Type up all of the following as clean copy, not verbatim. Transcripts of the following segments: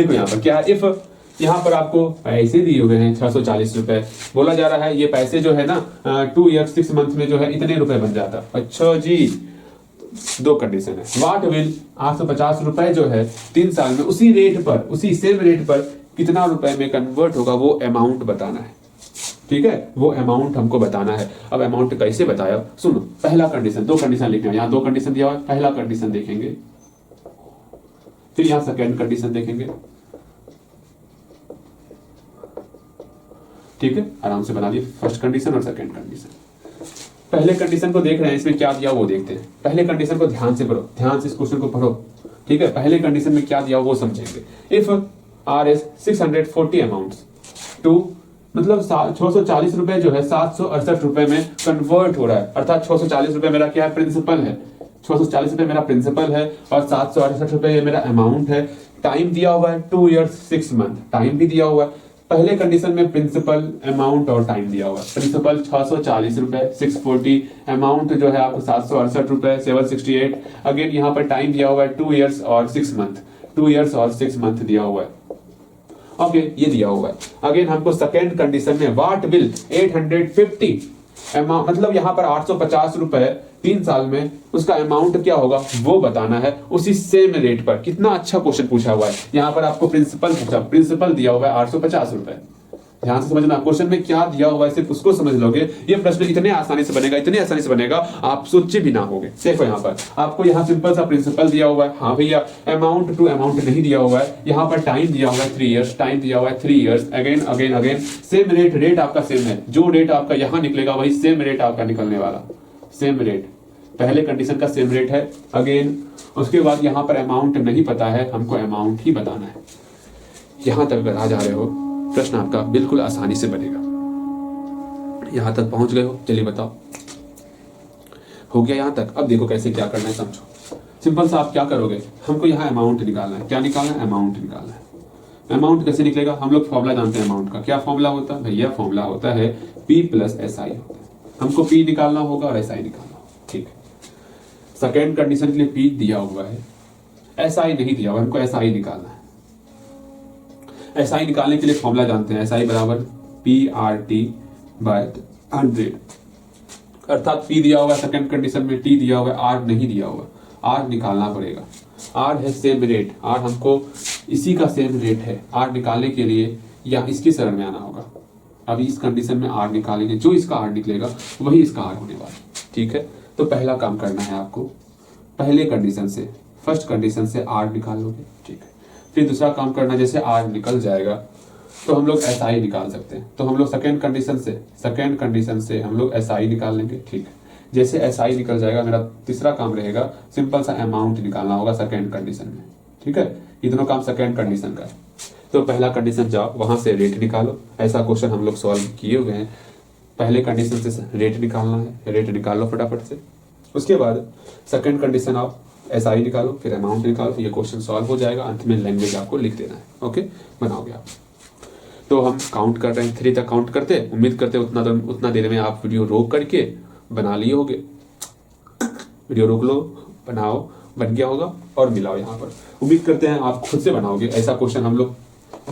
देखो यहाँ पर क्या है, इफ यहाँ पर आपको पैसे दिए हुए हैं 640 रुपए, बोला जा रहा है ये पैसे जो है ना 2 ईयर 6 मंथ में जो है इतने रुपए बन जाता। अच्छा जी, दो कंडीशन है। व्हाट विल 850 रुपए जो है 3 साल में उसी रेट पर, उसी सेम रेट पर कितना रुपए में कन्वर्ट होगा, वो अमाउंट बताना है। ठीक है, वो अमाउंट हमको बताना है। अब अमाउंट कैसे बताया, सुनो। पहला कंडीशन, दो कंडीशन लिखना है, यहाँ दो कंडीशन दिया हुआ है। पहला कंडीशन देखेंगे, फिर यहाँ सेकेंड कंडीशन देखेंगे। ठीक है, आराम से बना दिए फर्स्ट कंडीशन और सेकेंड कंडीशन। पहले कंडीशन को देख रहे हैं, इसमें क्या दिया वो देखते हैं। पहले कंडीशन को ध्यान से पढ़ो, ध्यान से इस क्वेश्चन को पढ़ो। ठीक है, पहले कंडीशन में क्या दिया वो समझेंगे। If R S 640 amounts to, मतलब 640 रुपए जो है 768 रुपए में कन्वर्ट हो रहा है, अर्थात 640 रुपए मेरा क्या है, प्रिंसिपल है। 640 रुपए मेरा प्रिंसिपल है और 768 रुपए ये मेरा अमाउंट है। टाइम दिया हुआ है 2 ईयर्स 6 मंथ, टाइम भी दिया हुआ है। पहले कंडीशन में प्रिंसिपल, अमाउंट और टाइम दिया हुआ है। प्रिंसिपल 640 रुपए, 640, अमाउंट जो है आपको 768 रुपए, 768। अगेन यहाँ पर टाइम दिया हुआ है 2 ईयर्स और 6 मंथ, 2 ईयर्स और 6 मंथ दिया हुआ है। ओके, ये दिया हुआ है। अगेन हमको सेकेंड कंडीशन में व्हाट विल 850 अमाउंट, मतलब यहाँ पर 850 रुपए 3 साल में उसका अमाउंट क्या होगा वो बताना है, उसी सेम रेट पर। कितना अच्छा क्वेश्चन पूछा हुआ है। यहाँ पर आपको प्रिंसिपल पूछा, प्रिंसिपल दिया हुआ है 850 रुपए। ध्यान से समझना, क्वेश्चन में क्या दिया हुआ है सिर्फ उसको समझ लोगे, ये प्रश्न इतने आसानी से बनेगा, इतने आसानी से बनेगा, आप सोचे भी ना होगे। देखो यहाँ पर आपको यहाँ सिंपल सा प्रिंसिपल दिया हुआ है, हाँ भैया। अमाउंट टू अमाउंट नहीं दिया हुआ है। यहाँ पर टाइम दिया हुआ है 3 ईयर्स, टाइम दिया हुआ है 3 years. Again again again same rate, rate आपका सेम है। जो रेट आपका यहाँ निकलेगा वही सेम रेट आपका निकलने वाला, सेम रेट। पहले कंडीशन का सेम रेट है। अगेन उसके बाद यहाँ पर अमाउंट नहीं पता है, हमको अमाउंट ही बताना है। यहां तक अगर आ जा रहे हो, प्रश्न आपका बिल्कुल आसानी से बनेगा। यहां तक पहुंच गए हो, चलिए बताओ हो गया यहां तक। अब देखो कैसे क्या करना है, समझो। सिंपल सा आप क्या करोगे, हमको यहाँ अमाउंट निकालना है। क्या निकालना है, अमाउंट निकालना है। अमाउंट कैसे निकलेगा, हम लोग फॉर्मूला जानते हैं अमाउंट का। क्या फॉर्मूला होता है भैया, फॉर्मूला होता है P प्लस SI होता है। हमको P निकालना होगा और SI निकालना होगा। ठीक है, सेकेंड कंडीशन के लिए P दिया हुआ है, SI नहीं दिया हुआ, हमको SI निकालना है। SI निकालने के लिए फॉर्मूला जानते हैं, SI बराबर PRT/100। अर्थात P दिया हुआ है सेकंड कंडीशन में, T दिया हुआ है, R नहीं दिया हुआ। R निकालना पड़ेगा। R है सेम रेट, R हमको इसी का सेम रेट है। R निकालने के लिए या इसकी शरण में आना होगा। अभी इस कंडीशन में R निकालेंगे, जो इसका R निकलेगा वही इसका R होने वाला। ठीक है, तो पहला काम करना है आपको, पहले कंडीशन से, फर्स्ट कंडीशन से R निकाल लोगे। ठीक है, फिर दूसरा काम करना, जैसे R निकल जाएगा तो हम लोग SI निकाल सकते हैं। तो हम लोग सेकेंड कंडीशन से हम लोग SI निकाल लेंगे। ठीक है, जैसे SI निकल जाएगा, मेरा तीसरा काम रहेगा सिंपल सा अमाउंट निकालना होगा सेकेंड कंडीशन में। ठीक है, ये दोनों काम सेकेंड कंडीशन का है। तो पहला कंडीशन जाओ, वहां से रेट निकालो। ऐसा क्वेश्चन हम लोग सॉल्व किए हुए हैं। पहले कंडीशन से रेट निकालना है, रेट निकालो फटाफट से। उसके बाद सेकेंड कंडीशन आओ, SI निकालो, फिर अमाउंट निकालो। ये क्वेश्चन सॉल्व हो जाएगा। अंत में लैंग्वेज आपको लिख देना है। ओके, बनाओगे आप। तो हम काउंट कर रहे हैं, 3 तक काउंट करते, उम्मीद करते उतना देर में आप वीडियो रोक करके बना लिए होगे। वीडियो रोक लो, बनाओ, बन गया होगा और मिलाओ यहाँ पर। उम्मीद करते हैं आप खुद से बनाओगे। ऐसा क्वेश्चन हम लोग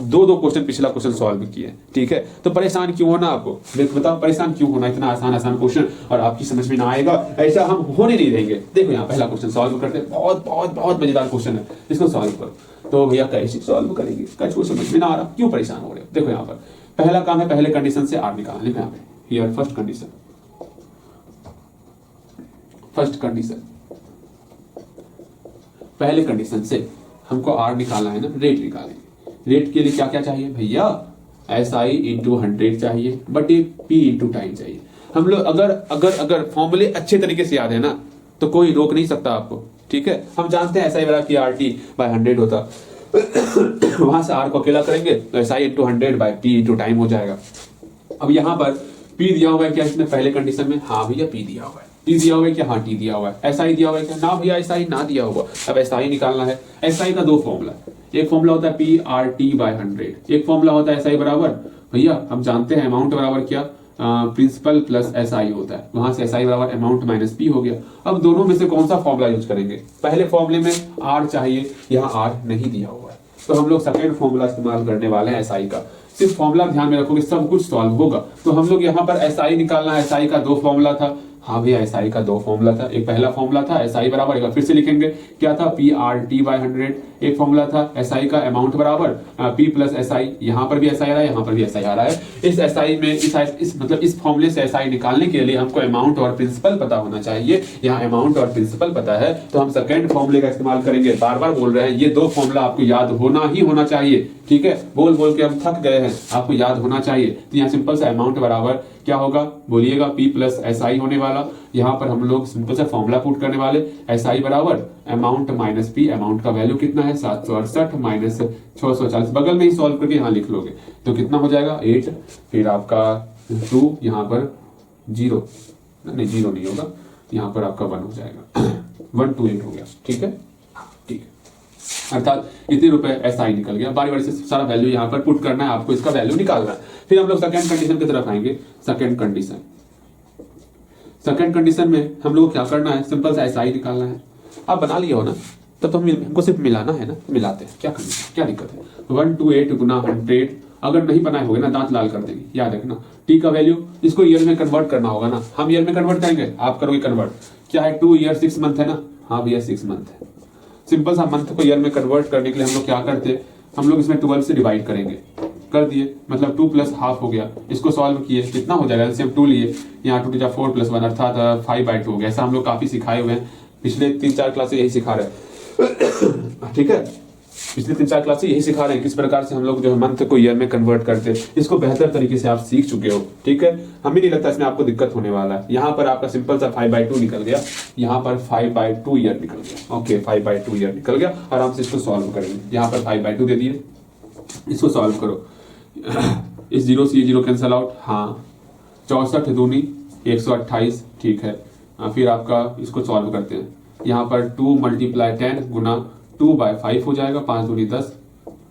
दो क्वेश्चन पिछला क्वेश्चन सॉल्व किए। ठीक है, तो परेशान क्यों होना आपको, बताओ परेशान क्यों होना। इतना आसान क्वेश्चन और आपकी समझ में ना आएगा, ऐसा हम होने नहीं देंगे। देखो यहाँ पहला क्वेश्चन सॉल्व करते हैं, बहुत बहुत बहुत मजेदार क्वेश्चन है, इसको सॉल्व करो। तो भैया कैसे सॉल्व करेंगे, कुछ समझ में ना आ रहा, क्यों परेशान हो रहे हो। देखो यहाँ पर पहला काम है पहले कंडीशन से R निकालने का। यहाँ पे हियर फर्स्ट कंडीशन, पहले कंडीशन से हमको R निकालना है ना, रेट निकालेंगे। रेट के लिए क्या क्या चाहिए भैया, SI इंटू 100 चाहिए, बट ये P इंटू टाइम चाहिए। हम लोग अगर फॉर्मूले अच्छे तरीके से याद है ना, तो कोई रोक नहीं सकता आपको। ठीक है, हम जानते हैं SI बराबर की RT/100 होता। वहां से R को अकेला करेंगे तो SI into 100/P into time हो जाएगा। अब यहाँ पर P दिया हुआ है क्या इसमें, पहले कंडीशन में, हाँ भैया P दिया हुआ है। T दिया हुआ है क्या, हाँ T दिया हुआ है। SI दिया हुआ है क्या, ना भैया SI ना दिया हुआ। अब SI निकालना है। SI का 2 फॉर्मूला, एक फॉर्मूला होता है PRT/100, एक फॉर्मूला होता है SI बराबर, भैया हम जानते हैं अमाउंट बराबर क्या, प्रिंसिपल प्लस SI होता है। वहां से SI बराबर अमाउंट माइनस P हो गया। अब दोनों में से कौन सा फॉर्मूला यूज करेंगे, पहले फॉर्मूले में R चाहिए, यहाँ R नहीं दिया हुआ है। तो हम लोग सेकेंड फॉर्मूला इस्तेमाल करने वाले हैं एसआई का। सिर्फ फॉर्मूला ध्यान में रखोगे, सब कुछ सॉल्व होगा। तो हम लोग यहाँ पर एसआई निकालना है, एसआई का 2 फॉर्मूला था। हाँ भैया एसआई का 2 फॉर्मूला था, एक पहला फॉर्मूला था एसआई बराबर, एक बार फिर से लिखेंगे क्या था, PRT/100। एक फॉर्मूला था एसआई का अमाउंट बराबर P प्लस एसआई, यहाँ पर भी एसआई आ रहा है, यहाँ पर भी एसआई आ रहा है। इस एसआई में इस फॉर्मूले से एसआई निकालने के लिए हमको अमाउंट और प्रिंसिपल पता होना चाहिए। यहाँ अमाउंट और प्रिंसिपल पता है तो हम सेकेंड फॉर्मूले का इस्तेमाल करेंगे। बार बार बोल रहे हैं, ये 2 फॉर्मूला आपको याद होना ही होना चाहिए, ठीक है। बोल बोल के हम थक गए हैं, आपको याद होना चाहिए। तो यहाँ सिंपल सा अमाउंट बराबर क्या होगा, बोलिएगा P प्लस एसआई होने वाला। यहाँ पर हम लोग सिंपल सा फॉर्मूला पुट करने वाले, एसआई बराबर अमाउंट माइनस P। अमाउंट का वैल्यू कितना है 768 माइनस 640, बगल में ही सॉल्व करके यहाँ लिख लोगे तो कितना हो जाएगा 8, फिर आपका 2, यहाँ पर 0 नहीं 0 नहीं होगा, यहाँ पर आपका 1 हो जाएगा 128 हो गया, ठीक है। ठीक है, अर्थात इतने रुपए एसआई निकल गया। बारी बारी से सारा वैल्यू यहाँ पर पुट करना है, आपको इसका वैल्यू निकालना है। फिर हम लोग सेकंड कंडीशन की तरफ आएंगे। सेकंड कंडीशन में हम लोग क्या करना है, सिंपल सा एसआई निकालना है। आप बना लिया हो ना, तब तो हमको सिर्फ मिलाना है ना, मिलाते हैं, क्या करना है, क्या दिक्कत है। 128 गुना 100, अगर नहीं बनाए होगे ना दांत लाल कर देंगे, याद रखना। टी का वैल्यू इसको ईयर में कन्वर्ट करना होगा ना, हम ईयर में कन्वर्ट करेंगे, आप करोगे कन्वर्ट। क्या है 2 ईयर 6 मंथ है ना, हाँ भैया 6 मंथ है। सिंपल सा मंथ को ईयर में कन्वर्ट करने के लिए हम लोग क्या करते हैं, हम लोग इसमें 12 से डिवाइड करेंगे, कर दिए, मतलब 2 प्लस हाफ हो गया। इसको सॉल्व किए, कितना हो जाएगा, एलसीएम 2 लिए, यहाँ 2 to 4 + 1 अर्थात 5/2 हो गया। ऐसा हम लोग काफी सिखाए हुए हैं, पिछले 3-4 क्लास से यही सिखा रहे हैं ठीक है, पिछले 3-4 क्लास से यही सिखा रहे हैं किस प्रकार से हम लोग जो है मंथ को ईयर में कन्वर्ट करते हैं। इसको बेहतर तरीके से आप सीख चुके हो, ठीक है। हमें नहीं लगता इसमें आपको दिक्कत होने वाला है। यहाँ पर आपका सिंपल सा 5/2 निकल गया, यहाँ पर 5/2 ईयर निकल गया, ओके 5/2 ईयर निकल गया। आराम से इसको सॉल्व करेंगे, यहाँ पर 5/2 दे दिए, इसको सॉल्व करो। इस 0 से ये 0 कैंसल आउट, हाँ 64 दूनी 128, ठीक है। फिर आपका इसको सॉल्व करते हैं, यहाँ पर 2 × 10 गुना 2/5 हो जाएगा, 5 दूनी 10,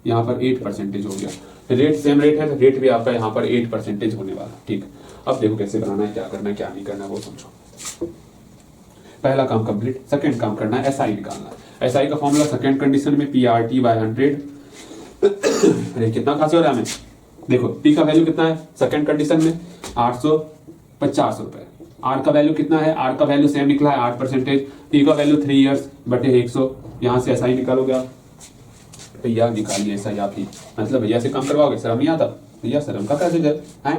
यहाँ पर 8% हो गया। रेट सेम रेट है, रेट भी आपका यहाँ पर 8% होने वाला, ठीक। अब देखो कैसे बनाना है, क्या करना है क्या नहीं करना है वो समझो। पहला काम कंप्लीट, सेकंड काम करना है एसआई निकालना है। एसआई का फॉर्मूला सेकंड कंडीशन में PRT/100 अरे कितना खासी हो रहा है हमें, देखो P का वैल्यू कितना है सेकंड कंडीशन में 850 रुपए। R का वैल्यू कितना है, R का वैल्यू सेम निकला है 8%। P का वैल्यू 3 इयर्स बटे 100, यहाँ से एसआई निकालोगे आप, भैया निकालिए एसआई आप ही, मतलब भैया से काम करवाओगे, शर्म नहीं आता भैया, शर्म का कैसे है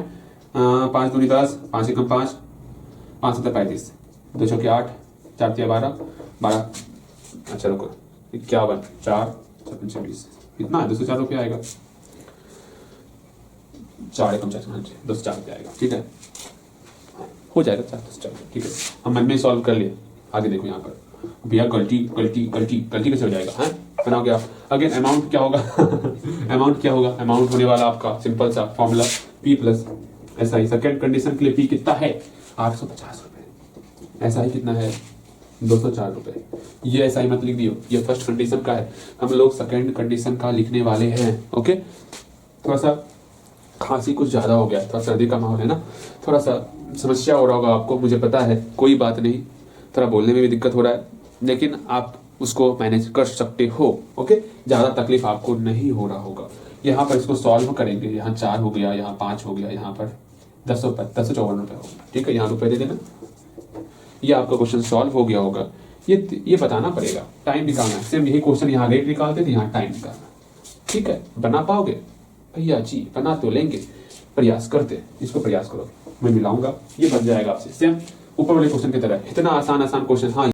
5 दूनी 10, 5 एकम 5, 5 7 35, 2 चौके 8, 4 तिया 12, अच्छा रुको 51, 4 26, इतना है 204 रुपया आएगा, 4 एकम 4, 204 रुपया आएगा, ठीक है, हो जाएगा 4, ठीक है। हम मन में सॉल्व कर लिए, आगे देखो यहाँ पर भैया गलती कैसे हो जाएगा, है बनाओगे आप। अगेन अमाउंट क्या होगा अमाउंट क्या होगा, अमाउंट होने वाला आपका सिंपल सा formula P plus SI. Second condition के लिए P कितना है 850 रुपए, एसआई कितना है 204 रुपए। ये एसआई मत लिख दियो, ये फर्स्ट कंडीशन का है, हम लोग सेकेंड कंडीशन का लिखने वाले हैं, ओके। थोड़ा सा खांसी कुछ ज्यादा हो गया, थोड़ा सर्दी का माहौल है ना, थोड़ा सा समस्या हो रहा होगा आपको, मुझे पता है, कोई बात नहीं, थोड़ा बोलने में भी दिक्कत हो रहा है, लेकिन आप उसको मैनेज कर सकते हो, ओके। ज्यादा तकलीफ आपको नहीं हो रहा होगा। यहाँ पर इसको सॉल्व करेंगे, यहाँ 4 हो गया, यहाँ 5 हो गया, यहाँ पर 1054 रुपए होगा, ठीक है। यहाँ रुपए दे देना, ये आपका क्वेश्चन सॉल्व हो गया होगा। ये बताना पड़ेगा, टाइम निकालना है, सेम यही क्वेश्चन यहाँ रेट निकालते थे, यहाँ टाइम निकालना, ठीक है। बना पाओगे भैया जी, बना तो लेंगे, प्रयास करते, इसको प्रयास करो, मैं मिलाऊंगा, ये बन जाएगा आपसे सेम ऊपर वाले क्वेश्चन की तरह। इतना आसान क्वेश्चन, हाँ